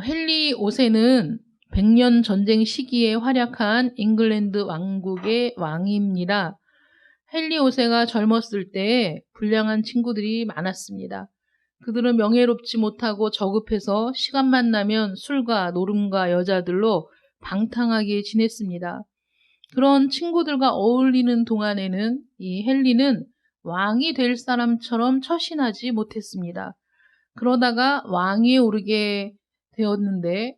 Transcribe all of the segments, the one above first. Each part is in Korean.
헨리 5세는 100년 전쟁 시기에 활약한 잉글랜드 왕국의 왕입니다. 헨리 5세가 젊었을 때 불량한 친구들이 많았습니다. 그들은 명예롭지 못하고 저급해서 시간만 나면 술과 노름과 여자들로 방탕하게 지냈습니다. 그런 친구들과 어울리는 동안에는 이 헨리는 왕이 될 사람처럼 처신하지 못했습니다. 그러다가 왕위에 오르게 되었는데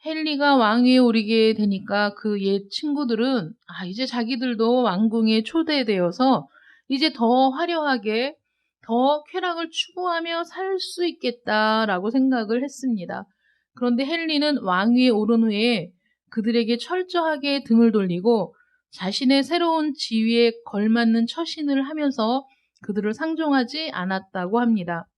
헨리가 왕위에 오르게 되니까 그 옛 친구들은 이제 자기들도 왕궁에 초대되어서 이제 더 화려하게 더 쾌락을 추구하며 살 수 있겠다라고 생각을 했습니다. 그런데 헨리는 왕위에 오른 후에 그들에게 철저하게 등을 돌리고 자신의 새로운 지위에 걸맞는 처신을 하면서 그들을 상종하지 않았다고 합니다.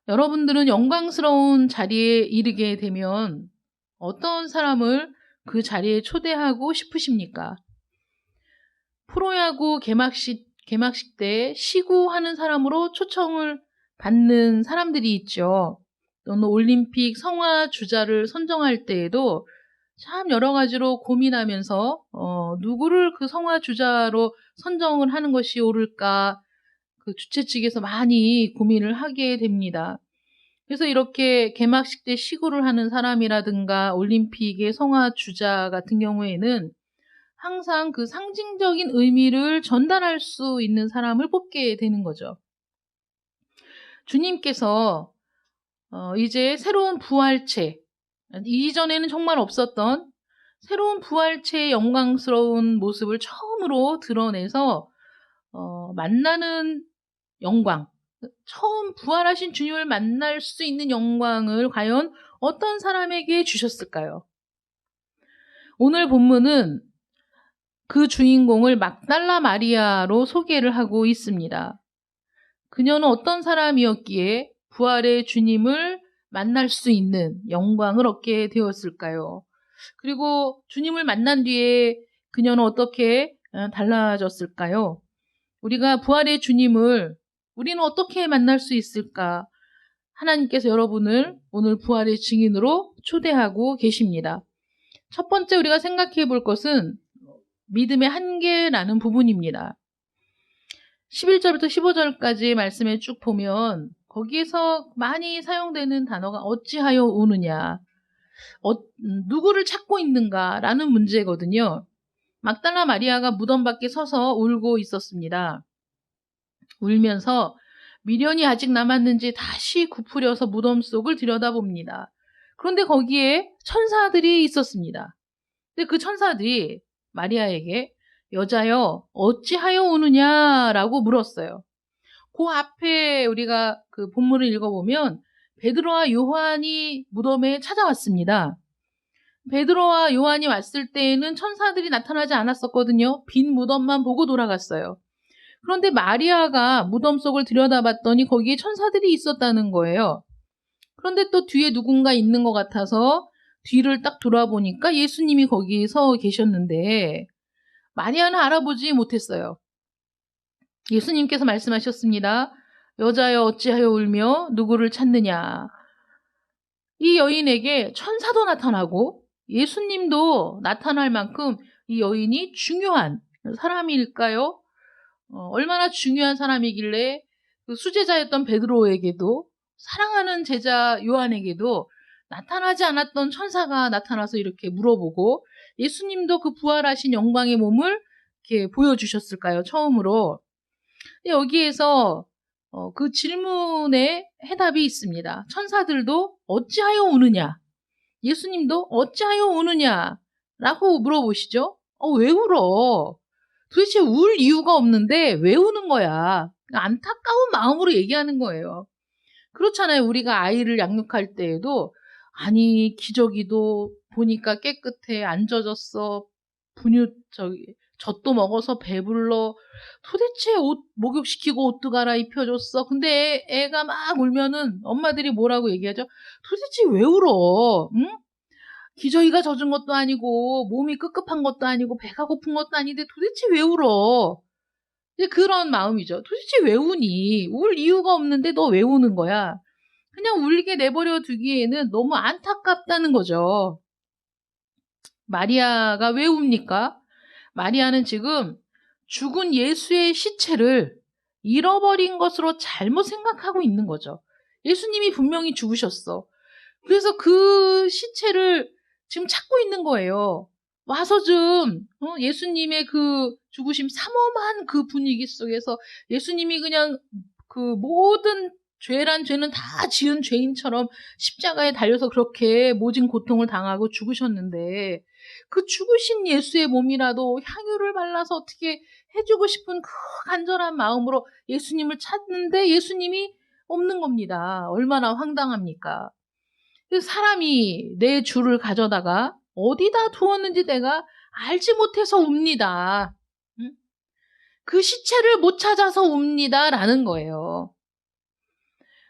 여러분들은 영광스러운 자리에 이르게 되면 어떤 사람을 그 자리에 초대하고 싶으십니까? 프로야구 개막식 때 시구하는 사람으로 초청을 받는 사람들이 있죠. 또는 올림픽 성화 주자를 선정할 때에도 참 여러 가지로 고민하면서 누구를 그 성화 주자로 선정을 하는 것이 옳을까 그 주최 측에서 많이 고민을 하게 됩니다. 그래서 이렇게 개막식 때 시구를 하는 사람이라든가 올림픽의 성화 주자 같은 경우에는 항상 그 상징적인 의미를 전달할 수 있는 사람을 뽑게 되는 거죠. 주님께서 이제 새로운 부활체, 이전에는 정말 없었던 새로운 부활체의 영광스러운 모습을 처음으로 드러내서 만나는 영광, 처음 부활하신 주님을 만날 수 있는 영광을 과연 어떤 사람에게 주셨을까요? 오늘 본문은 그 주인공을 막달라 마리아로 소개를 하고 있습니다. 그녀는 어떤 사람이었기에 부활의 주님을 만날 수 있는 영광을 얻게 되었을까요? 그리고 주님을 만난 뒤에 그녀는 어떻게 달라졌을까요? 우리가 부활의 주님을 우리는 어떻게 만날 수 있을까? 하나님께서 여러분을 오늘 부활의 증인으로 초대하고 계십니다. 첫 번째 우리가 생각해 볼 것은 믿음의 한계라는 부분입니다. 11절부터 15절까지 말씀에 쭉 보면 거기에서 많이 사용되는 단어가 어찌하여 우느냐, 누구를 찾고 있는가라는 문제거든요. 막달라 마리아가 무덤 밖에 서서 울고 있었습니다. 울면서 미련이 아직 남았는지 다시 굽으려서 무덤 속을 들여다봅니다. 그런데 거기에 천사들이 있었습니다. 근데 그 천사들이 마리아에게 여자여 어찌하여 우느냐라고 물었어요. 그 앞에 우리가 그 본문을 읽어보면 베드로와 요한이 무덤에 찾아왔습니다. 베드로와 요한이 왔을 때에는 천사들이 나타나지 않았었거든요. 빈 무덤만 보고 돌아갔어요. 그런데 마리아가 무덤 속을 들여다봤더니 거기에 천사들이 있었다는 거예요. 그런데 또 뒤에 누군가 있는 것 같아서 뒤를 딱 돌아보니까 예수님이 거기 서 계셨는데 마리아는 알아보지 못했어요. 예수님께서 말씀하셨습니다. 여자여 어찌하여 울며 누구를 찾느냐. 이 여인에게 천사도 나타나고 예수님도 나타날 만큼 이 여인이 중요한 사람일까요? 얼마나 중요한 사람이길래 그 수제자였던 베드로에게도 사랑하는 제자 요한에게도 나타나지 않았던 천사가 나타나서 이렇게 물어보고 예수님도 그 부활하신 영광의 몸을 이렇게 보여주셨을까요? 처음으로. 여기에서 그 질문에 해답이 있습니다. 천사들도 어찌하여 우느냐? 예수님도 어찌하여 우느냐? 라고 물어보시죠. 왜 울어? 도대체 울 이유가 없는데 왜 우는 거야? 안타까운 마음으로 얘기하는 거예요. 그렇잖아요. 우리가 아이를 양육할 때에도 아니 기저귀도 보니까 깨끗해 안 젖었어. 젖도 먹어서 배불러. 도대체 옷 목욕시키고 옷도 갈아입혀줬어. 근데 애가 막 울면은 엄마들이 뭐라고 얘기하죠? 도대체 왜 울어? 응? 기저귀가 젖은 것도 아니고 몸이 끄급한 것도 아니고 배가 고픈 것도 아닌데 도대체 왜 울어? 이제 그런 마음이죠. 도대체 왜 우니? 울 이유가 없는데 너 왜 우는 거야? 그냥 울게 내버려 두기에는 너무 안타깝다는 거죠. 마리아가 왜 웁니까? 마리아는 지금 죽은 예수의 시체를 잃어버린 것으로 잘못 생각하고 있는 거죠. 예수님이 분명히 죽으셨어. 그래서 그 시체를 지금 찾고 있는 거예요. 와서 좀 예수님의 그 죽으심 삼엄한 그 분위기 속에서 예수님이 그냥 그 모든 죄란 죄는 다 지은 죄인처럼 십자가에 달려서 그렇게 모진 고통을 당하고 죽으셨는데 그 죽으신 예수의 몸이라도 향유를 발라서 어떻게 해주고 싶은 그 간절한 마음으로 예수님을 찾는데 예수님이 없는 겁니다. 얼마나 황당합니까? 사람이 내 주를 가져다가 어디다 두었는지 내가 알지 못해서 웁니다. 응? 그 시체를 못 찾아서 웁니다. 라는 거예요.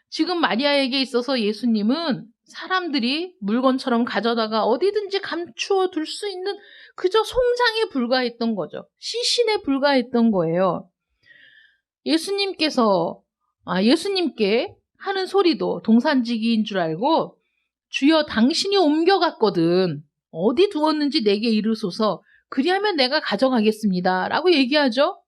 지금 마리아에게 있어서 예수님은 사람들이 물건처럼 가져다가 어디든지 감추어 둘 수 있는 그저 송장에 불과했던 거죠. 시신에 불과했던 거예요. 예수님께 하는 소리도 동산지기인 줄 알고 주여 당신이 옮겨갔거든. 어디 두었는지 내게 이르소서. 그리하면 내가 가져가겠습니다. 라고 얘기하죠.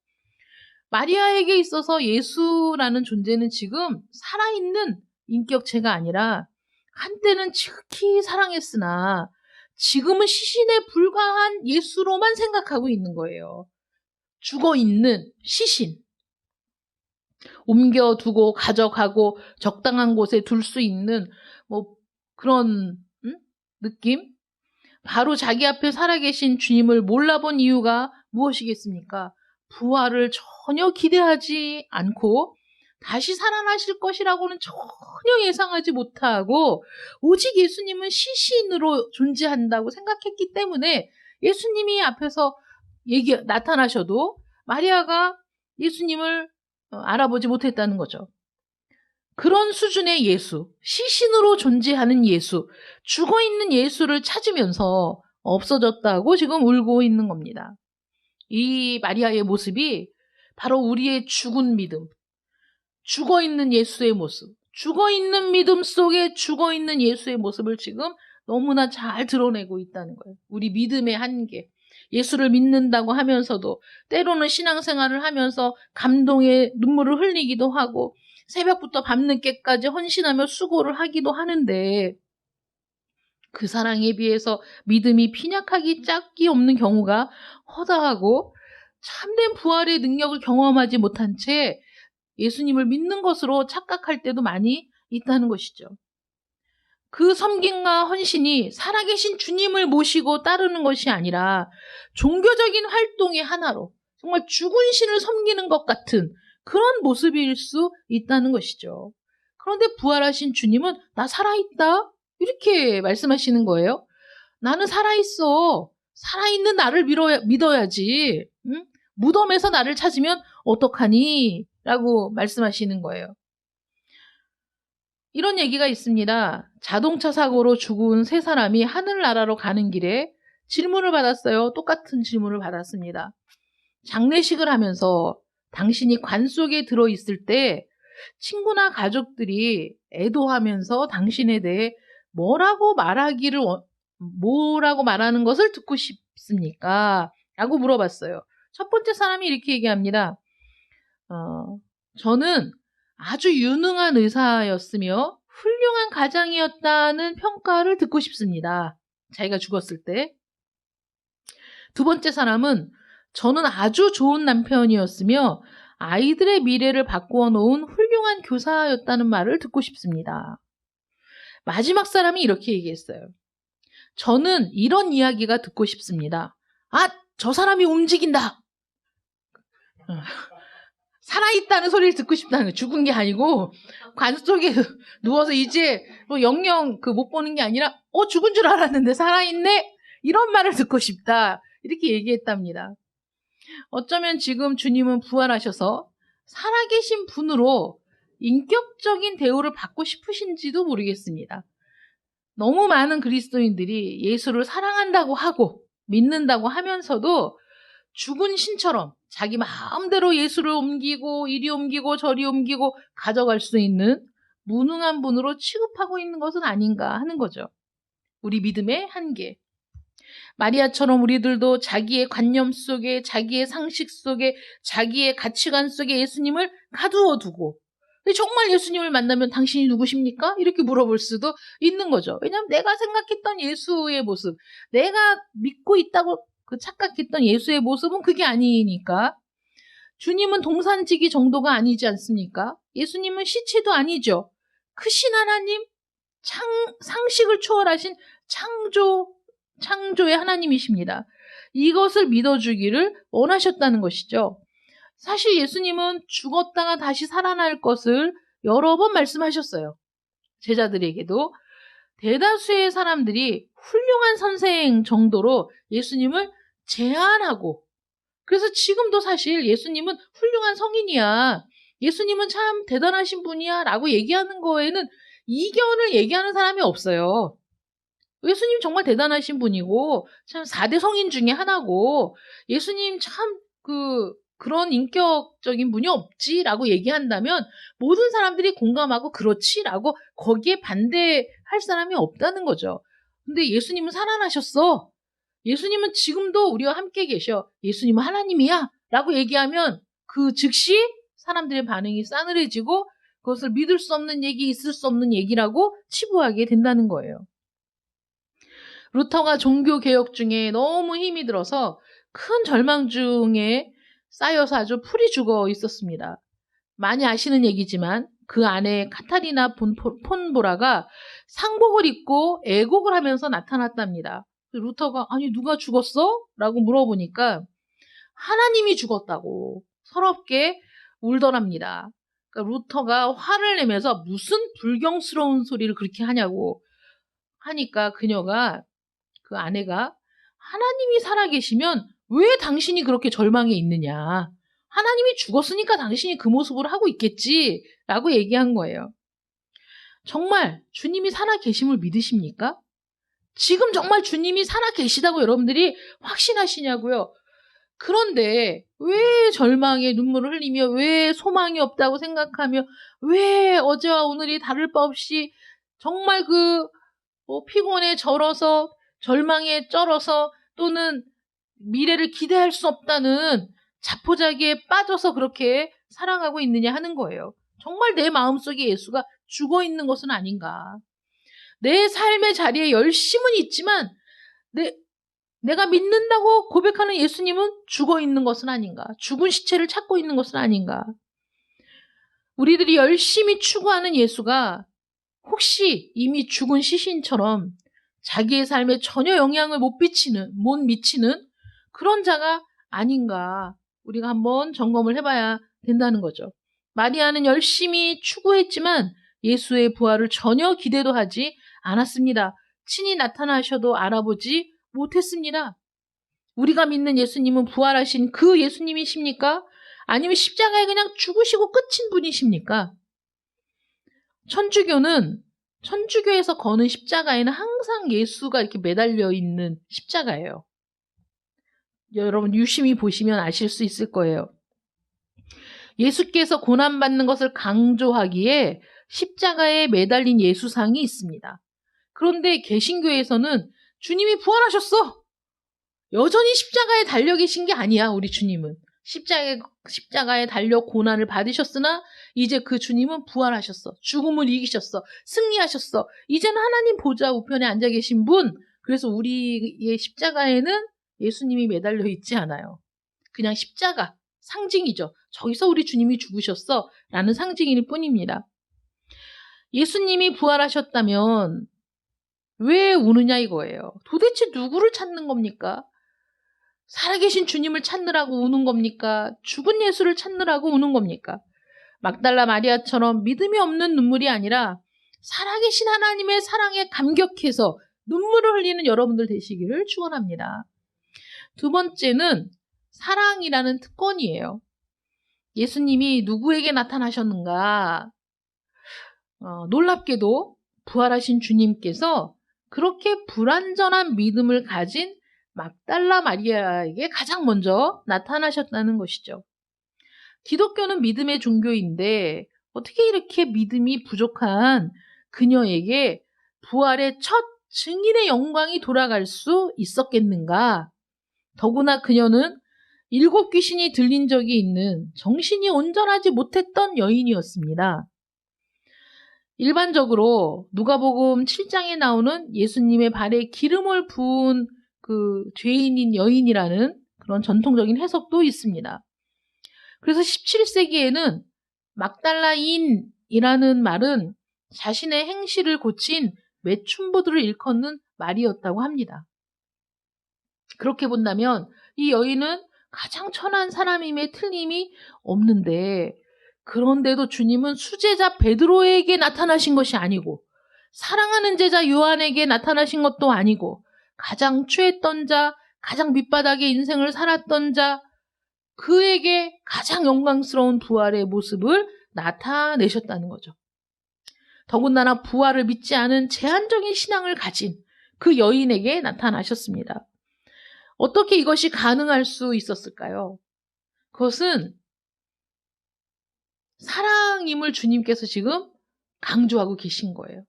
마리아에게 있어서 예수라는 존재는 지금 살아있는 인격체가 아니라 한때는 지극히 사랑했으나 지금은 시신에 불과한 예수로만 생각하고 있는 거예요. 죽어있는 시신. 옮겨두고 가져가고 적당한 곳에 둘 수 있는 그런 느낌? 바로 자기 앞에 살아계신 주님을 몰라본 이유가 무엇이겠습니까? 부활을 전혀 기대하지 않고 다시 살아나실 것이라고는 전혀 예상하지 못하고 오직 예수님은 시신으로 존재한다고 생각했기 때문에 예수님이 앞에서 나타나셔도 마리아가 예수님을 알아보지 못했다는 거죠. 그런 수준의 예수, 시신으로 존재하는 예수, 죽어있는 예수를 찾으면서 없어졌다고 지금 울고 있는 겁니다. 이 마리아의 모습이 바로 우리의 죽은 믿음, 죽어있는 예수의 모습, 죽어있는 믿음 속에 죽어있는 예수의 모습을 지금 너무나 잘 드러내고 있다는 거예요. 우리 믿음의 한계. 예수를 믿는다고 하면서도 때로는 신앙생활을 하면서 감동의 눈물을 흘리기도 하고 새벽부터 밤늦게까지 헌신하며 수고를 하기도 하는데 그 사랑에 비해서 믿음이 빈약하기 짝이 없는 경우가 허다하고 참된 부활의 능력을 경험하지 못한 채 예수님을 믿는 것으로 착각할 때도 많이 있다는 것이죠. 그 섬김과 헌신이 살아계신 주님을 모시고 따르는 것이 아니라 종교적인 활동의 하나로 정말 죽은 신을 섬기는 것 같은 그런 모습일 수 있다는 것이죠. 그런데 부활하신 주님은 나 살아있다 이렇게 말씀하시는 거예요. 나는 살아있어. 살아있는 나를 믿어야지. 응? 무덤에서 나를 찾으면 어떡하니? 라고 말씀하시는 거예요. 이런 얘기가 있습니다. 자동차 사고로 죽은 세 사람이 하늘나라로 가는 길에 질문을 받았어요. 똑같은 질문을 받았습니다. 장례식을 하면서 당신이 관 속에 들어있을 때 친구나 가족들이 애도하면서 당신에 대해 뭐라고 말하는 것을 듣고 싶습니까? 라고 물어봤어요. 첫 번째 사람이 이렇게 얘기합니다. 저는 아주 유능한 의사였으며 훌륭한 가장이었다는 평가를 듣고 싶습니다. 자기가 죽었을 때. 두 번째 사람은 저는 아주 좋은 남편이었으며 아이들의 미래를 바꾸어 놓은 훌륭한 교사였다는 말을 듣고 싶습니다. 마지막 사람이 이렇게 얘기했어요. 저는 이런 이야기가 듣고 싶습니다. 아, 저 사람이 움직인다. 살아있다는 소리를 듣고 싶다는 거예요. 죽은 게 아니고 관 속에 누워서 이제 영영 못 보는 게 아니라 죽은 줄 알았는데 살아있네? 이런 말을 듣고 싶다. 이렇게 얘기했답니다. 어쩌면 지금 주님은 부활하셔서 살아계신 분으로 인격적인 대우를 받고 싶으신지도 모르겠습니다. 너무 많은 그리스도인들이 예수를 사랑한다고 하고 믿는다고 하면서도 죽은 신처럼 자기 마음대로 예수를 옮기고 이리 옮기고 저리 옮기고 가져갈 수 있는 무능한 분으로 취급하고 있는 것은 아닌가 하는 거죠. 우리 믿음의 한계. 마리아처럼 우리들도 자기의 관념 속에, 자기의 상식 속에, 자기의 가치관 속에 예수님을 가두어 두고, 정말 예수님을 만나면 당신이 누구십니까? 이렇게 물어볼 수도 있는 거죠. 왜냐하면 내가 생각했던 예수의 모습, 내가 믿고 있다고 착각했던 예수의 모습은 그게 아니니까. 주님은 동산지기 정도가 아니지 않습니까? 예수님은 시체도 아니죠. 크신 하나님, 상식을 초월하신 창조의 하나님이십니다. 이것을 믿어주기를 원하셨다는 것이죠. 사실 예수님은 죽었다가 다시 살아날 것을 여러 번 말씀하셨어요. 제자들에게도. 대다수의 사람들이 훌륭한 선생 정도로 예수님을 제안하고, 그래서 지금도 사실 예수님은 훌륭한 성인이야, 예수님은 참 대단하신 분이야 라고 얘기하는 거에는 이견을 얘기하는 사람이 없어요. 예수님 정말 대단하신 분이고 참 4대 성인 중에 하나고 예수님 참 그런 인격적인 분이 없지라고 얘기한다면 모든 사람들이 공감하고 그렇지라고 거기에 반대할 사람이 없다는 거죠. 근데 예수님은 살아나셨어. 예수님은 지금도 우리와 함께 계셔. 예수님은 하나님이야 라고 얘기하면 그 즉시 사람들의 반응이 싸늘해지고 그것을 믿을 수 없는 얘기, 있을 수 없는 얘기라고 치부하게 된다는 거예요. 루터가 종교개혁 중에 너무 힘이 들어서 큰 절망 중에 쌓여서 아주 풀이 죽어 있었습니다. 많이 아시는 얘기지만 그 안에 카타리나 폰보라가 상복을 입고 애곡을 하면서 나타났답니다. 루터가 아니 누가 죽었어? 라고 물어보니까 하나님이 죽었다고 서럽게 울더랍니다. 그러니까 루터가 화를 내면서 무슨 불경스러운 소리를 그렇게 하냐고 하니까 그 아내가 하나님이 살아계시면 왜 당신이 그렇게 절망해 있느냐. 하나님이 죽었으니까 당신이 그 모습으로 하고 있겠지 라고 얘기한 거예요. 정말 주님이 살아계심을 믿으십니까? 지금 정말 주님이 살아계시다고 여러분들이 확신하시냐고요? 그런데 왜 절망에 눈물을 흘리며 왜 소망이 없다고 생각하며 왜 어제와 오늘이 다를 바 없이 정말 피곤에 절어서 절망에 쩔어서 또는 미래를 기대할 수 없다는 자포자기에 빠져서 그렇게 살아가고 있느냐 하는 거예요. 정말 내 마음속에 예수가 죽어 있는 것은 아닌가. 내 삶의 자리에 열심은 있지만 내가 믿는다고 고백하는 예수님은 죽어 있는 것은 아닌가. 죽은 시체를 찾고 있는 것은 아닌가. 우리들이 열심히 추구하는 예수가 혹시 이미 죽은 시신처럼 자기의 삶에 전혀 영향을 못 미치는 그런 자가 아닌가. 우리가 한번 점검을 해봐야 된다는 거죠. 마리아는 열심히 추구했지만 예수의 부활을 전혀 기대도 하지 않았습니다. 친히 나타나셔도 알아보지 못했습니다. 우리가 믿는 예수님은 부활하신 그 예수님이십니까? 아니면 십자가에 그냥 죽으시고 끝인 분이십니까? 천주교에서 거는 십자가에는 항상 예수가 이렇게 매달려 있는 십자가예요. 여러분 유심히 보시면 아실 수 있을 거예요. 예수께서 고난받는 것을 강조하기에 십자가에 매달린 예수상이 있습니다. 그런데 개신교에서는 주님이 부활하셨어! 여전히 십자가에 달려 계신 게 아니야, 우리 주님은. 십자가에 달려 고난을 받으셨으나 이제 그 주님은 부활하셨어. 죽음을 이기셨어. 승리하셨어. 이제는 하나님 보좌 우편에 앉아 계신 분. 그래서 우리의 십자가에는 예수님이 매달려 있지 않아요. 그냥 십자가, 상징이죠. 저기서 우리 주님이 죽으셨어 라는 상징일 뿐입니다. 예수님이 부활하셨다면 왜 우느냐 이거예요. 도대체 누구를 찾는 겁니까? 살아계신 주님을 찾느라고 우는 겁니까? 죽은 예수를 찾느라고 우는 겁니까? 막달라 마리아처럼 믿음이 없는 눈물이 아니라 살아계신 하나님의 사랑에 감격해서 눈물을 흘리는 여러분들 되시기를 축원합니다. 두 번째는 사랑이라는 특권이에요. 예수님이 누구에게 나타나셨는가? 놀랍게도 부활하신 주님께서 그렇게 불완전한 믿음을 가진 막달라 마리아에게 가장 먼저 나타나셨다는 것이죠. 기독교는 믿음의 종교인데 어떻게 이렇게 믿음이 부족한 그녀에게 부활의 첫 증인의 영광이 돌아갈 수 있었겠는가? 더구나 그녀는 7 귀신이 들린 적이 있는 정신이 온전하지 못했던 여인이었습니다. 일반적으로 누가복음 7장에 나오는 예수님의 발에 기름을 부은 그 죄인인 여인이라는 그런 전통적인 해석도 있습니다. 그래서 17세기에는 막달라인이라는 말은 자신의 행실을 고친 매춘부들을 일컫는 말이었다고 합니다. 그렇게 본다면 이 여인은 가장 천한 사람임에 틀림이 없는데, 그런데도 주님은 수제자 베드로에게 나타나신 것이 아니고 사랑하는 제자 요한에게 나타나신 것도 아니고 가장 취했던 자, 가장 밑바닥의 인생을 살았던 자, 그에게 가장 영광스러운 부활의 모습을 나타내셨다는 거죠. 더군다나 부활을 믿지 않은 제한적인 신앙을 가진 그 여인에게 나타나셨습니다. 어떻게 이것이 가능할 수 있었을까요? 그것은 사랑임을 주님께서 지금 강조하고 계신 거예요.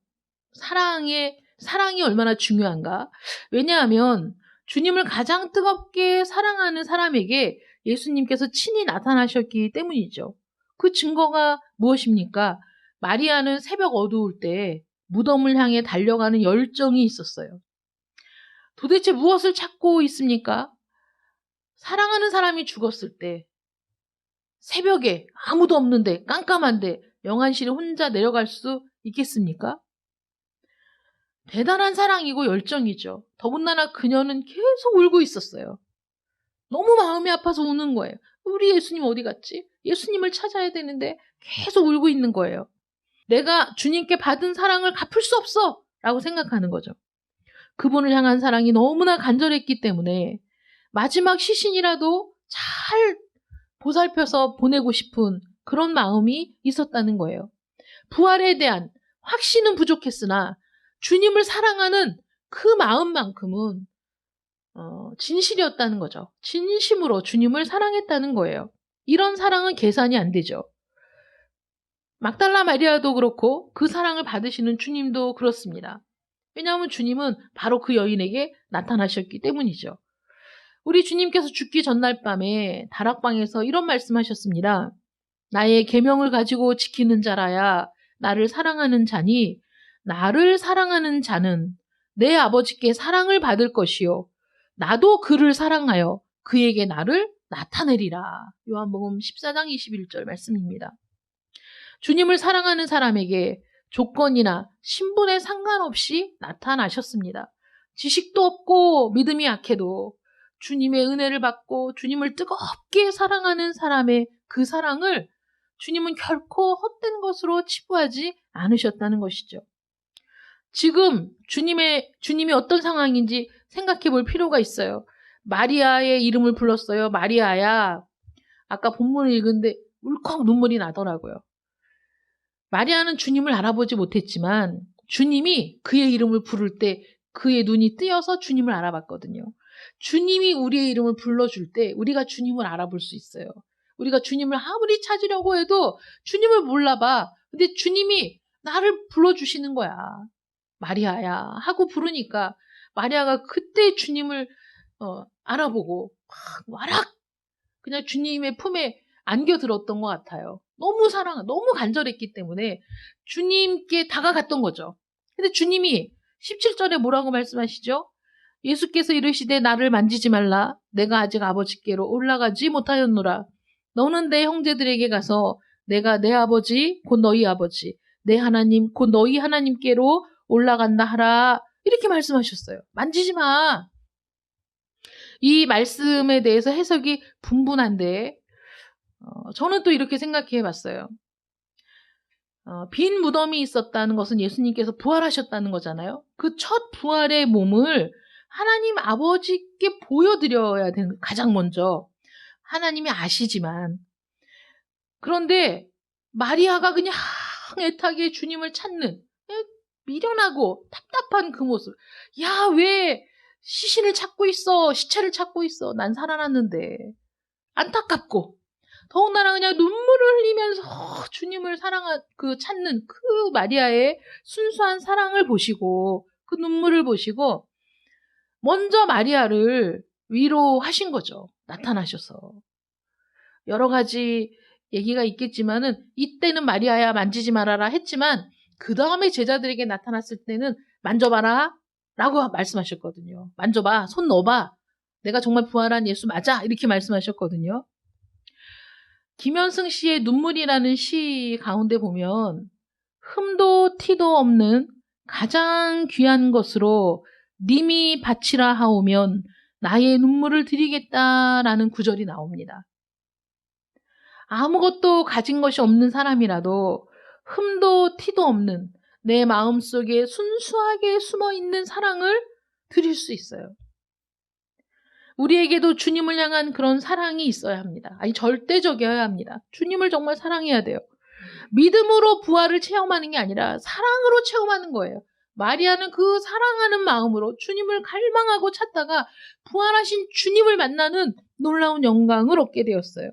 사랑이 얼마나 중요한가? 왜냐하면 주님을 가장 뜨겁게 사랑하는 사람에게 예수님께서 친히 나타나셨기 때문이죠. 그 증거가 무엇입니까? 마리아는 새벽 어두울 때 무덤을 향해 달려가는 열정이 있었어요. 도대체 무엇을 찾고 있습니까? 사랑하는 사람이 죽었을 때 새벽에 아무도 없는데 깜깜한데 영안실에 혼자 내려갈 수 있겠습니까? 대단한 사랑이고 열정이죠. 더군다나 그녀는 계속 울고 있었어요. 너무 마음이 아파서 우는 거예요. 우리 예수님 어디 갔지? 예수님을 찾아야 되는데 계속 울고 있는 거예요. 내가 주님께 받은 사랑을 갚을 수 없어! 라고 생각하는 거죠. 그분을 향한 사랑이 너무나 간절했기 때문에 마지막 시신이라도 잘 보살펴서 보내고 싶은 그런 마음이 있었다는 거예요. 부활에 대한 확신은 부족했으나 주님을 사랑하는 그 마음만큼은 진실이었다는 거죠. 진심으로 주님을 사랑했다는 거예요. 이런 사랑은 계산이 안 되죠. 막달라 마리아도 그렇고 그 사랑을 받으시는 주님도 그렇습니다. 왜냐하면 주님은 바로 그 여인에게 나타나셨기 때문이죠. 우리 주님께서 죽기 전날 밤에 다락방에서 이런 말씀하셨습니다. 나의 계명을 가지고 지키는 자라야 나를 사랑하는 자니 나를 사랑하는 자는 내 아버지께 사랑을 받을 것이요 나도 그를 사랑하여 그에게 나를 나타내리라. 요한복음 14장 21절 말씀입니다. 주님을 사랑하는 사람에게 조건이나 신분에 상관없이 나타나셨습니다. 지식도 없고 믿음이 약해도 주님의 은혜를 받고 주님을 뜨겁게 사랑하는 사람의 그 사랑을 주님은 결코 헛된 것으로 치부하지 않으셨다는 것이죠. 지금 주님이 어떤 상황인지 생각해 볼 필요가 있어요. 마리아의 이름을 불렀어요. 마리아야. 아까 본문을 읽은데 울컥 눈물이 나더라고요. 마리아는 주님을 알아보지 못했지만 주님이 그의 이름을 부를 때 그의 눈이 뜨여서 주님을 알아봤거든요. 주님이 우리의 이름을 불러줄 때 우리가 주님을 알아볼 수 있어요. 우리가 주님을 아무리 찾으려고 해도 주님을 몰라봐. 근데 주님이 나를 불러주시는 거야. 마리아야 하고 부르니까 마리아가 그때 주님을 알아보고 와락 그냥 주님의 품에 안겨들었던 것 같아요. 너무 간절했기 때문에 주님께 다가갔던 거죠. 근데 주님이 17절에 뭐라고 말씀하시죠? 예수께서 이르시되 나를 만지지 말라. 내가 아직 아버지께로 올라가지 못하였노라. 너는 내 형제들에게 가서 내가 내 아버지 곧 너희 아버지 내 하나님 곧 너희 하나님께로 올라간다 하라. 이렇게 말씀하셨어요. 만지지 마. 이 말씀에 대해서 해석이 분분한데 저는 또 이렇게 생각해 봤어요. 빈 무덤이 있었다는 것은 예수님께서 부활하셨다는 거잖아요. 그 첫 부활의 몸을 하나님 아버지께 보여드려야 되는 거예요. 가장 먼저. 하나님이 아시지만. 그런데 마리아가 그냥 애타게 주님을 찾는 미련하고 답답한 그 모습. 야, 왜 시신을 찾고 있어? 시체를 찾고 있어? 난 살아났는데. 안타깝고 더군다나 그냥 눈물을 흘리면서 주님을 찾는 그 마리아의 순수한 사랑을 보시고 그 눈물을 보시고 먼저 마리아를 위로하신 거죠. 나타나셔서. 여러 가지 얘기가 있겠지만은 이때는 마리아야 만지지 말아라 했지만 그 다음에 제자들에게 나타났을 때는 만져봐라 라고 말씀하셨거든요. 만져봐, 손 넣어봐. 내가 정말 부활한 예수 맞아 이렇게 말씀하셨거든요. 김현승 씨의 눈물이라는 시 가운데 보면 흠도 티도 없는 가장 귀한 것으로 님이 바치라 하오면 나의 눈물을 드리겠다라는 구절이 나옵니다. 아무것도 가진 것이 없는 사람이라도 흠도 티도 없는 내 마음속에 순수하게 숨어있는 사랑을 드릴 수 있어요. 우리에게도 주님을 향한 그런 사랑이 있어야 합니다. 아니, 절대적이어야 합니다. 주님을 정말 사랑해야 돼요. 믿음으로 부활을 체험하는 게 아니라 사랑으로 체험하는 거예요. 마리아는 그 사랑하는 마음으로 주님을 갈망하고 찾다가 부활하신 주님을 만나는 놀라운 영광을 얻게 되었어요.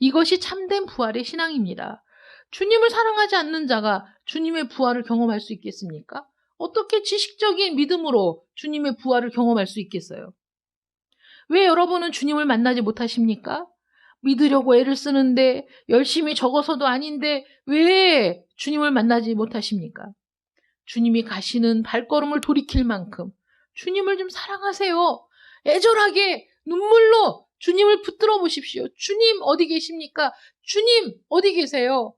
이것이 참된 부활의 신앙입니다. 주님을 사랑하지 않는 자가 주님의 부활을 경험할 수 있겠습니까? 어떻게 지식적인 믿음으로 주님의 부활을 경험할 수 있겠어요? 왜 여러분은 주님을 만나지 못하십니까? 믿으려고 애를 쓰는데 열심히 적어서도 아닌데 왜 주님을 만나지 못하십니까? 주님이 가시는 발걸음을 돌이킬 만큼 주님을 좀 사랑하세요. 애절하게 눈물로 주님을 붙들어 보십시오. 주님 어디 계십니까? 주님 어디 계세요?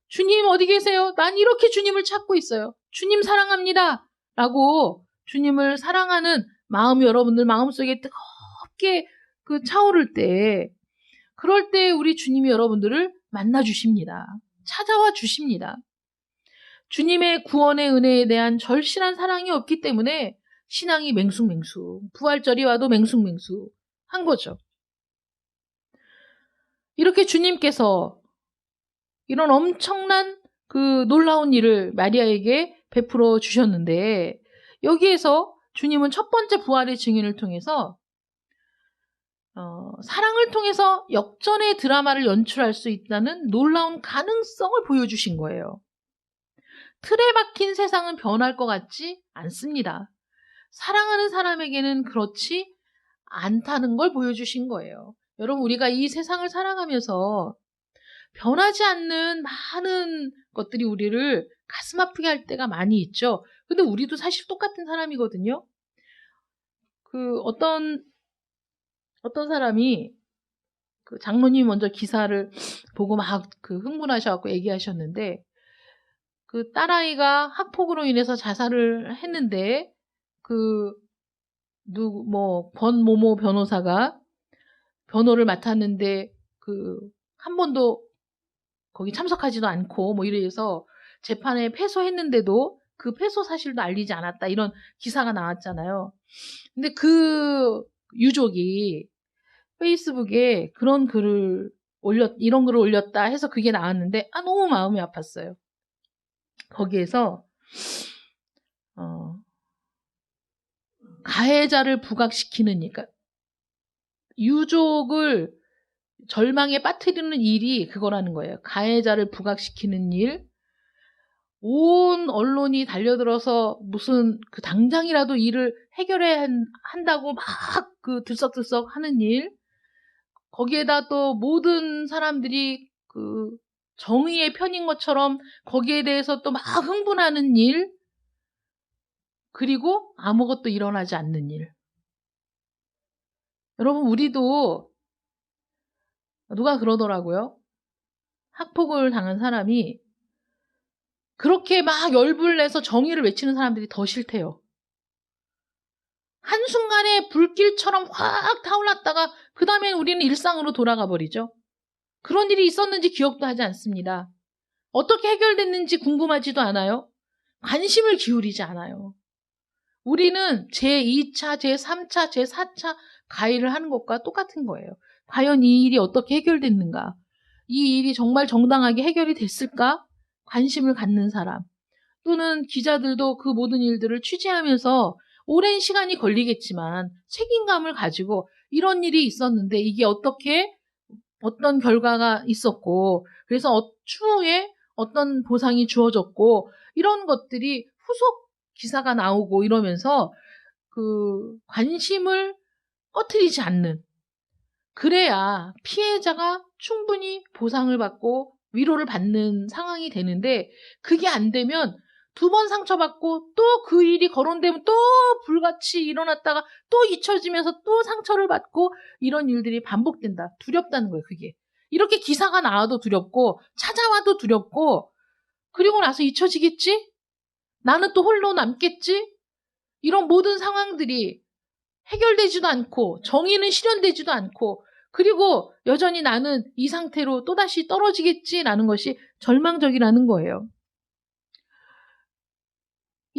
주님 어디 계세요? 난 이렇게 주님을 찾고 있어요. 주님 사랑합니다. 라고 주님을 사랑하는 마음이 여러분들 마음속에 뜨겁게 차오를 때 그럴 때 우리 주님이 여러분들을 만나 주십니다. 찾아와 주십니다. 주님의 구원의 은혜에 대한 절실한 사랑이 없기 때문에 신앙이 맹숭맹숭, 부활절이 와도 맹숭맹숭 한 거죠. 이렇게 주님께서 이런 엄청난 그 놀라운 일을 마리아에게 베풀어 주셨는데 여기에서 주님은 첫 번째 부활의 증인을 통해서 사랑을 통해서 역전의 드라마를 연출할 수 있다는 놀라운 가능성을 보여주신 거예요. 틀에 박힌 세상은 변할 것 같지 않습니다. 사랑하는 사람에게는 그렇지 않다는 걸 보여주신 거예요. 여러분, 우리가 이 세상을 살아가면서 변하지 않는 많은 것들이 우리를 가슴 아프게 할 때가 많이 있죠. 근데 우리도 사실 똑같은 사람이거든요. 어떤 사람이 장로님이 먼저 기사를 보고 막 흥분하셔갖고 얘기하셨는데 딸아이가 학폭으로 인해서 자살을 했는데 권모모 변호사가 변호를 맡았는데 한 번도 거기 참석하지도 않고 이래서 재판에 패소했는데도 그 패소 사실도 알리지 않았다 이런 기사가 나왔잖아요. 근데 유족이 페이스북에 이런 글을 올렸다 해서 그게 나왔는데 너무 마음이 아팠어요. 거기에서 가해자를 부각시키는 그러니까 유족을 절망에 빠뜨리는 일이 그거라는 거예요. 가해자를 부각시키는 일, 온 언론이 달려들어서 무슨 당장이라도 일을 해결해야 한다고 막 들썩들썩 하는 일, 거기에다 또 모든 사람들이 정의의 편인 것처럼 거기에 대해서 또 막 흥분하는 일, 그리고 아무것도 일어나지 않는 일. 여러분, 우리도 누가 그러더라고요. 학폭을 당한 사람이 그렇게 막 열불 내서 정의를 외치는 사람들이 더 싫대요. 한순간에 불길처럼 확 타올랐다가 그 다음에 우리는 일상으로 돌아가 버리죠. 그런 일이 있었는지 기억도 하지 않습니다. 어떻게 해결됐는지 궁금하지도 않아요. 관심을 기울이지 않아요. 우리는 제2차, 제3차, 제4차 가해를 하는 것과 똑같은 거예요. 과연 이 일이 어떻게 해결됐는가? 이 일이 정말 정당하게 해결이 됐을까? 관심을 갖는 사람. 또는 기자들도 그 모든 일들을 취재하면서 오랜 시간이 걸리겠지만 책임감을 가지고 이런 일이 있었는데 이게 어떻게 어떤 결과가 있었고, 그래서 추후에 어떤 보상이 주어졌고, 이런 것들이 후속 기사가 나오고 이러면서 관심을 꺼트리지 않는, 그래야 피해자가 충분히 보상을 받고 위로를 받는 상황이 되는데, 그게 안 되면 2번 상처받고 또 그 일이 거론되면 또 불같이 일어났다가 또 잊혀지면서 또 상처를 받고 이런 일들이 반복된다. 두렵다는 거예요, 그게. 이렇게 기사가 나와도 두렵고 찾아와도 두렵고, 그리고 나서 잊혀지겠지? 나는 또 홀로 남겠지? 이런 모든 상황들이 해결되지도 않고 정의는 실현되지도 않고, 그리고 여전히 나는 이 상태로 또다시 떨어지겠지라는 것이 절망적이라는 거예요.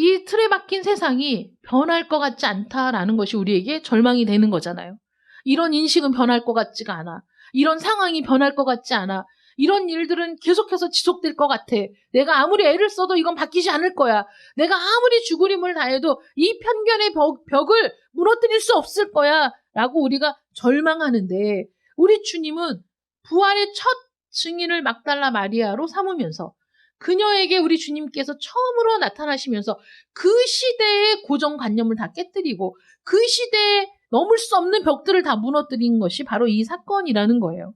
이 틀에 박힌 세상이 변할 것 같지 않다라는 것이 우리에게 절망이 되는 거잖아요. 이런 인식은 변할 것 같지가 않아. 이런 상황이 변할 것 같지 않아. 이런 일들은 계속해서 지속될 것 같아. 내가 아무리 애를 써도 이건 바뀌지 않을 거야. 내가 아무리 죽으림을 다해도 이 편견의 벽을 무너뜨릴 수 없을 거야. 라고 우리가 절망하는데, 우리 주님은 부활의 첫 증인을 막달라 마리아로 삼으면서, 그녀에게 우리 주님께서 처음으로 나타나시면서 그 시대의 고정관념을 다 깨뜨리고 그 시대에 넘을 수 없는 벽들을 다 무너뜨린 것이 바로 이 사건이라는 거예요.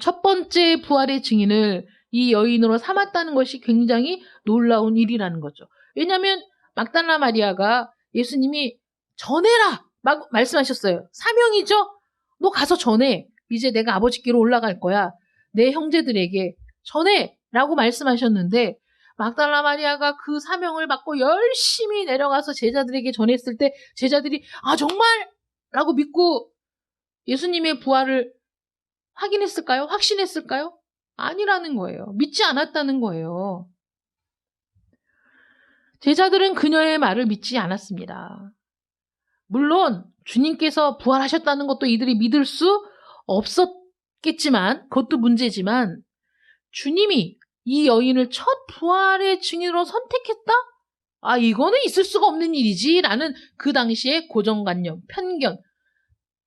첫 번째 부활의 증인을 이 여인으로 삼았다는 것이 굉장히 놀라운 일이라는 거죠. 왜냐하면 막달라 마리아가 예수님이 전해라! 막 말씀하셨어요. 사명이죠? 너 가서 전해. 이제 내가 아버지께로 올라갈 거야. 내 형제들에게 전해! 라고 말씀하셨는데, 막달라 마리아가 그 사명을 받고 열심히 내려가서 제자들에게 전했을 때 제자들이 정말? 라고 믿고 예수님의 부활을 확인했을까요? 확신했을까요? 아니라는 거예요. 믿지 않았다는 거예요. 제자들은 그녀의 말을 믿지 않았습니다. 물론 주님께서 부활하셨다는 것도 이들이 믿을 수 없었겠지만, 그것도 문제지만, 주님이 이 여인을 첫 부활의 증인으로 선택했다? 이거는 있을 수가 없는 일이지 라는 그 당시의 고정관념, 편견.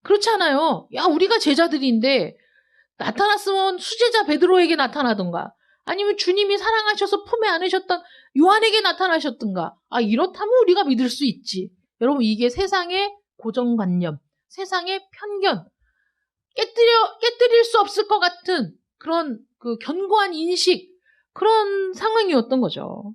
그렇잖아요. 우리가 제자들인데 나타났으면 수제자 베드로에게 나타나던가, 아니면 주님이 사랑하셔서 품에 안으셨던 요한에게 나타나셨던가. 이렇다면 우리가 믿을 수 있지. 여러분, 이게 세상의 고정관념, 세상의 편견, 깨뜨릴 수 없을 것 같은 그런 견고한 인식, 그런 상황이었던 거죠.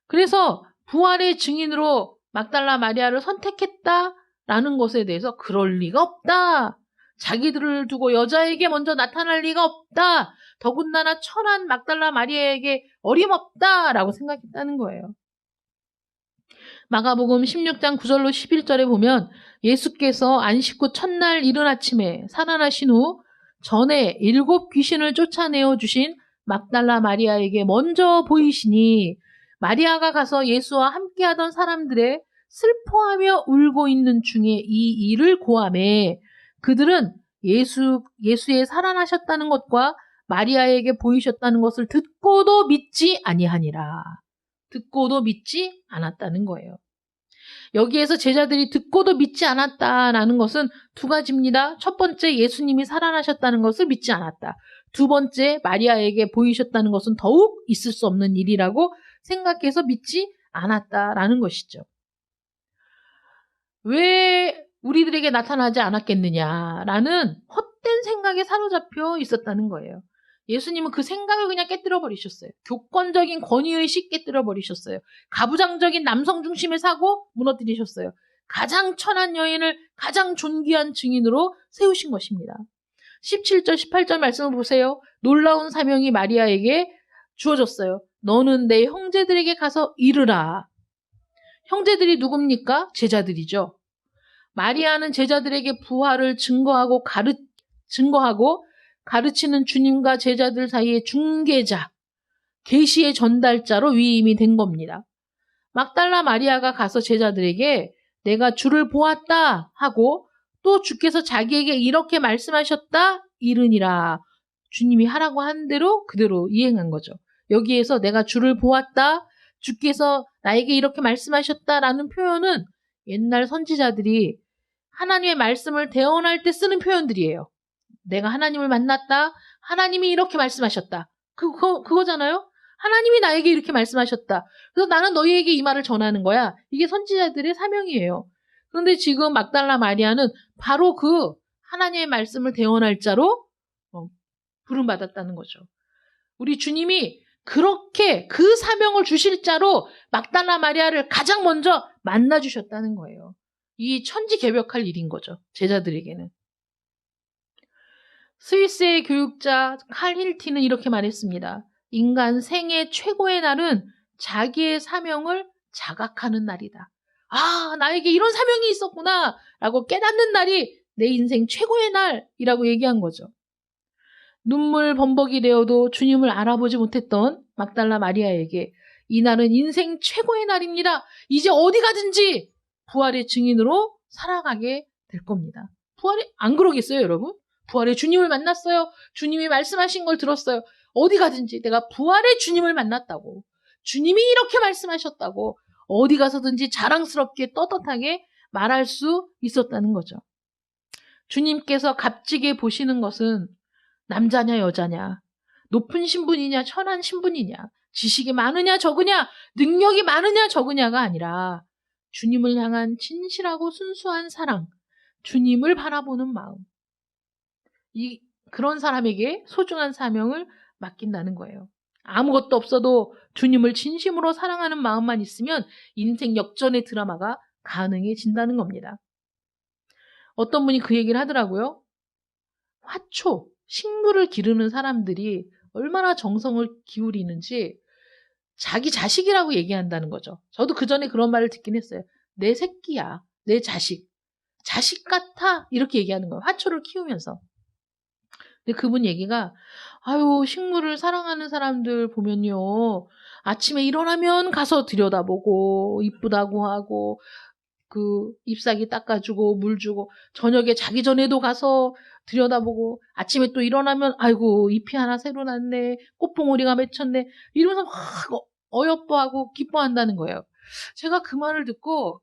그래서 부활의 증인으로 막달라 마리아를 선택했다라는 것에 대해서 그럴 리가 없다. 자기들을 두고 여자에게 먼저 나타날 리가 없다. 더군다나 천한 막달라 마리아에게 어림없다라고 생각했다는 거예요. 마가복음 16장 9절로 11절에 보면 예수께서 안식 후 첫날 이른 아침에 살아나신 후 전에 7 귀신을 쫓아내어 주신 막달라 마리아에게 먼저 보이시니, 마리아가 가서 예수와 함께하던 사람들의 슬퍼하며 울고 있는 중에 이 일을 고하매 그들은 예수의 살아나셨다는 것과 마리아에게 보이셨다는 것을 듣고도 믿지 아니하니라. 듣고도 믿지 않았다는 거예요. 여기에서 제자들이 듣고도 믿지 않았다라는 것은 2가지입니다. 첫 번째, 예수님이 살아나셨다는 것을 믿지 않았다. 2번째, 마리아에게 보이셨다는 것은 더욱 있을 수 없는 일이라고 생각해서 믿지 않았다라는 것이죠. 왜 우리들에게 나타나지 않았겠느냐라는 헛된 생각에 사로잡혀 있었다는 거예요. 예수님은 그 생각을 그냥 깨뜨려 버리셨어요. 교권적인 권위의식 깨뜨려 버리셨어요. 가부장적인 남성 중심의 사고 무너뜨리셨어요. 가장 천한 여인을 가장 존귀한 증인으로 세우신 것입니다. 17절, 18절 말씀을 보세요. 놀라운 사명이 마리아에게 주어졌어요. 너는 내 형제들에게 가서 이르라. 형제들이 누굽니까? 제자들이죠. 마리아는 제자들에게 부활을 증거하고 가르치는 주님과 제자들 사이의 중개자, 계시의 전달자로 위임이 된 겁니다. 막달라 마리아가 가서 제자들에게 내가 주를 보았다 하고 또 주께서 자기에게 이렇게 말씀하셨다 이르니라. 주님이 하라고 한 대로 그대로 이행한 거죠. 여기에서 내가 주를 보았다, 주께서 나에게 이렇게 말씀하셨다라는 표현은 옛날 선지자들이 하나님의 말씀을 대언할 때 쓰는 표현들이에요. 내가 하나님을 만났다. 하나님이 이렇게 말씀하셨다. 그거잖아요. 하나님이 나에게 이렇게 말씀하셨다. 그래서 나는 너희에게 이 말을 전하는 거야. 이게 선지자들의 사명이에요. 그런데 지금 막달라 마리아는 바로 그 하나님의 말씀을 대언할 자로 부름받았다는 거죠. 우리 주님이 그렇게 그 사명을 주실 자로 막달라 마리아를 가장 먼저 만나주셨다는 거예요. 이 천지개벽할 일인 거죠. 제자들에게는. 스위스의 교육자 칼 힐티는 이렇게 말했습니다. 인간 생애 최고의 날은 자기의 사명을 자각하는 날이다. 아, 나에게 이런 사명이 있었구나 라고 깨닫는 날이 내 인생 최고의 날이라고 얘기한 거죠. 눈물 범벅이 되어도 주님을 알아보지 못했던 막달라 마리아에게 이 날은 인생 최고의 날입니다. 이제 어디 가든지 부활의 증인으로 살아가게 될 겁니다. 부활이 안 그러겠어요, 여러분? 부활의 주님을 만났어요. 주님이 말씀하신 걸 들었어요. 어디 가든지 내가 부활의 주님을 만났다고. 주님이 이렇게 말씀하셨다고. 어디 가서든지 자랑스럽게 떳떳하게 말할 수 있었다는 거죠. 주님께서 값지게 보시는 것은 남자냐 여자냐, 높은 신분이냐 천한 신분이냐, 지식이 많으냐 적으냐, 능력이 많으냐 적으냐가 아니라 주님을 향한 진실하고 순수한 사랑, 주님을 바라보는 마음. 그런 사람에게 소중한 사명을 맡긴다는 거예요. 아무것도 없어도 주님을 진심으로 사랑하는 마음만 있으면 인생 역전의 드라마가 가능해진다는 겁니다. 어떤 분이 그 얘기를 하더라고요. 화초, 식물을 기르는 사람들이 얼마나 정성을 기울이는지 자기 자식이라고 얘기한다는 거죠. 저도 그 전에 그런 말을 듣긴 했어요. 내 새끼야, 내 자식. 자식 같아 이렇게 얘기하는 거예요. 화초를 키우면서. 근데 그분 얘기가 아유 식물을 사랑하는 사람들 보면요. 아침에 일어나면 가서 들여다보고 이쁘다고 하고 그 잎사귀 닦아주고 물 주고 저녁에 자기 전에도 가서 들여다보고 아침에 또 일어나면 아이고 잎이 하나 새로 났네. 꽃봉오리가 맺혔네. 이러면서 막 어여뻐하고 기뻐한다는 거예요. 제가 그 말을 듣고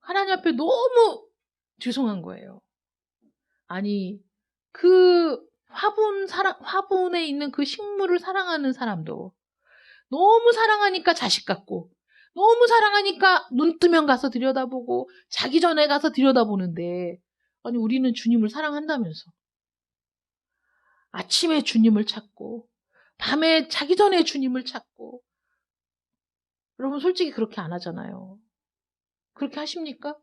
하나님 앞에 너무 죄송한 거예요. 아니 그 화분에 있는 그 식물을 사랑하는 사람도 너무 사랑하니까 자식 같고 너무 사랑하니까 눈 뜨면 가서 들여다보고 자기 전에 가서 들여다보는데 아니 우리는 주님을 사랑한다면서 아침에 주님을 찾고 밤에 자기 전에 주님을 찾고 여러분 솔직히 그렇게 안 하잖아요. 그렇게 하십니까?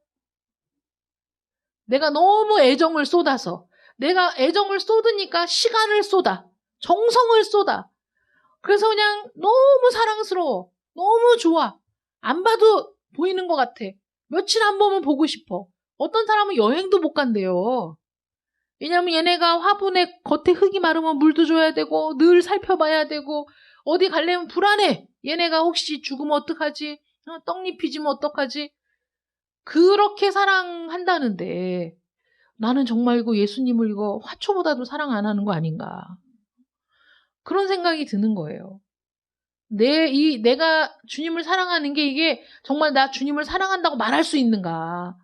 내가 너무 애정을 쏟아서 내가 애정을 쏟으니까 시간을 쏟아 정성을 쏟아 그래서 그냥 너무 사랑스러워 너무 좋아 안 봐도 보이는 것 같아 며칠 안 보면 보고 싶어 어떤 사람은 여행도 못 간대요 왜냐면 얘네가 화분에 겉에 흙이 마르면 물도 줘야 되고 늘 살펴봐야 되고 어디 가려면 불안해 얘네가 혹시 죽으면 어떡하지 떡잎이 지면 어떡하지 그렇게 사랑한다는데 나는 정말 이거 예수님을 이거 화초보다도 사랑 안 하는 거 아닌가. 그런 생각이 드는 거예요. 내가 주님을 사랑하는 게 이게 정말 나 주님을 사랑한다고 말할 수 있는가.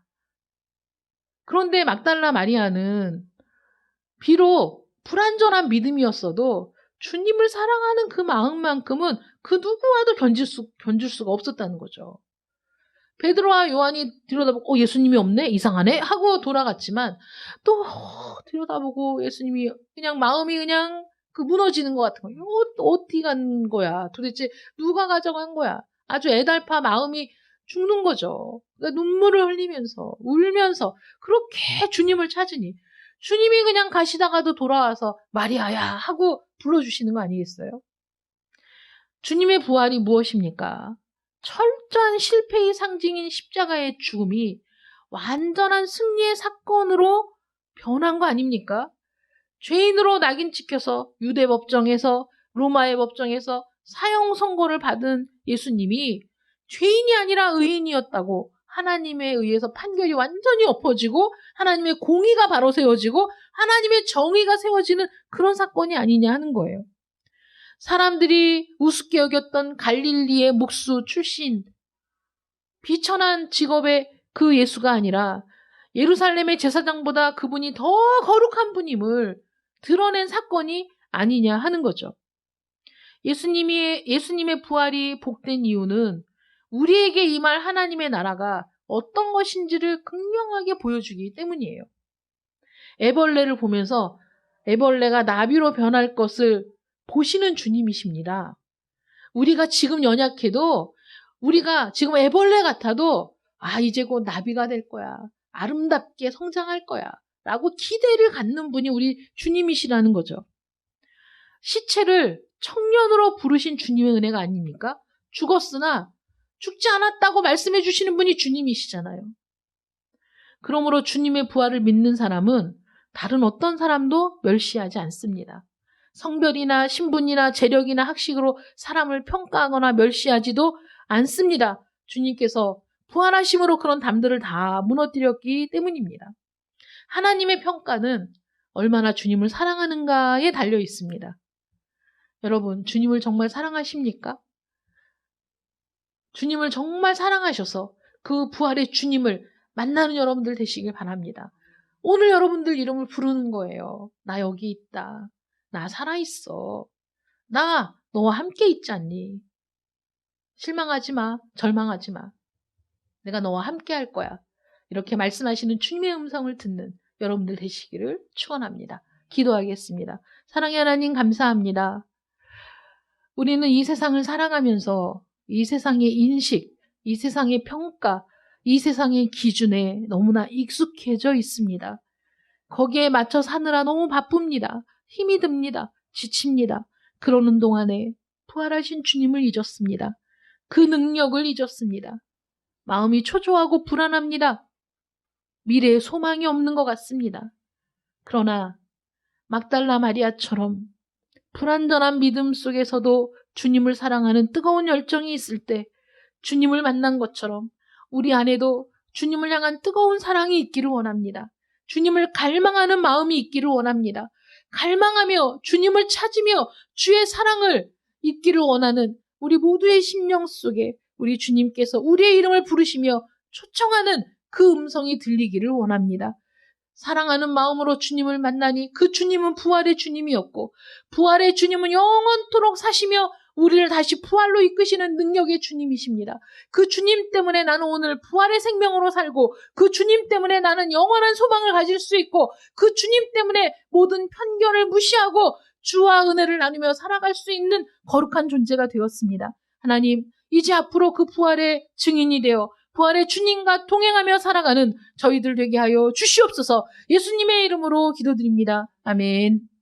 그런데 막달라 마리아는 비록 불완전한 믿음이었어도 주님을 사랑하는 그 마음만큼은 그 누구와도 견줄 수가 없었다는 거죠. 베드로와 요한이 들여다보고 예수님이 없네? 이상하네? 하고 돌아갔지만 또 들여다보고 예수님이 그냥 마음이 그냥 그 무너지는 것 같은 거예요. 어디 간 거야? 도대체 누가 가져간 거야? 아주 애달파 마음이 죽는 거죠. 그러니까 눈물을 흘리면서 울면서 그렇게 주님을 찾으니 주님이 그냥 가시다가도 돌아와서 마리아야 하고 불러주시는 거 아니겠어요? 주님의 부활이 무엇입니까? 철저한 실패의 상징인 십자가의 죽음이 완전한 승리의 사건으로 변한 거 아닙니까? 죄인으로 낙인 찍혀서 유대 법정에서 로마의 법정에서 사형 선고를 받은 예수님이 죄인이 아니라 의인이었다고 하나님에 의해서 판결이 완전히 엎어지고 하나님의 공의가 바로 세워지고 하나님의 정의가 세워지는 그런 사건이 아니냐 하는 거예요. 사람들이 우습게 여겼던 갈릴리의 목수 출신 비천한 직업의 그 예수가 아니라 예루살렘의 제사장보다 그분이 더 거룩한 분임을 드러낸 사건이 아니냐 하는 거죠. 예수님의 부활이 복된 이유는 우리에게 임할 하나님의 나라가 어떤 것인지를 극명하게 보여주기 때문이에요. 애벌레를 보면서 애벌레가 나비로 변할 것을 보시는 주님이십니다. 우리가 지금 연약해도, 우리가 지금 애벌레 같아도 이제 곧 나비가 될 거야. 아름답게 성장할 거야. 라고 기대를 갖는 분이 우리 주님이시라는 거죠. 시체를 청년으로 부르신 주님의 은혜가 아닙니까? 죽었으나 죽지 않았다고 말씀해 주시는 분이 주님이시잖아요. 그러므로 주님의 부활을 믿는 사람은 다른 어떤 사람도 멸시하지 않습니다. 성별이나 신분이나 재력이나 학식으로 사람을 평가하거나 멸시하지도 않습니다. 주님께서 부활하심으로 그런 담들을 다 무너뜨렸기 때문입니다. 하나님의 평가는 얼마나 주님을 사랑하는가에 달려 있습니다. 여러분, 주님을 정말 사랑하십니까? 주님을 정말 사랑하셔서 그 부활의 주님을 만나는 여러분들 되시길 바랍니다. 오늘 여러분들 이름을 부르는 거예요. 나 여기 있다. 나 살아있어. 나 너와 함께 있지 않니? 실망하지 마. 절망하지 마. 내가 너와 함께 할 거야. 이렇게 말씀하시는 주님의 음성을 듣는 여러분들 되시기를 축원합니다. 기도하겠습니다. 사랑의 하나님 감사합니다. 우리는 이 세상을 살아가면서 이 세상의 인식, 이 세상의 평가, 이 세상의 기준에 너무나 익숙해져 있습니다. 거기에 맞춰 사느라 너무 바쁩니다. 힘이 듭니다. 지칩니다. 그러는 동안에 부활하신 주님을 잊었습니다. 그 능력을 잊었습니다. 마음이 초조하고 불안합니다. 미래에 소망이 없는 것 같습니다. 그러나 막달라 마리아처럼 불완전한 믿음 속에서도 주님을 사랑하는 뜨거운 열정이 있을 때 주님을 만난 것처럼 우리 안에도 주님을 향한 뜨거운 사랑이 있기를 원합니다. 주님을 갈망하는 마음이 있기를 원합니다. 갈망하며 주님을 찾으며 주의 사랑을 잊기를 원하는 우리 모두의 심령 속에 우리 주님께서 우리의 이름을 부르시며 초청하는 그 음성이 들리기를 원합니다. 사랑하는 마음으로 주님을 만나니 그 주님은 부활의 주님이었고 부활의 주님은 영원토록 사시며 우리를 다시 부활로 이끄시는 능력의 주님이십니다. 그 주님 때문에 나는 오늘 부활의 생명으로 살고 그 주님 때문에 나는 영원한 소망을 가질 수 있고 그 주님 때문에 모든 편견을 무시하고 주와 은혜를 나누며 살아갈 수 있는 거룩한 존재가 되었습니다. 하나님, 이제 앞으로 그 부활의 증인이 되어 부활의 주님과 동행하며 살아가는 저희들 되게 하여 주시옵소서. 예수님의 이름으로 기도드립니다. 아멘.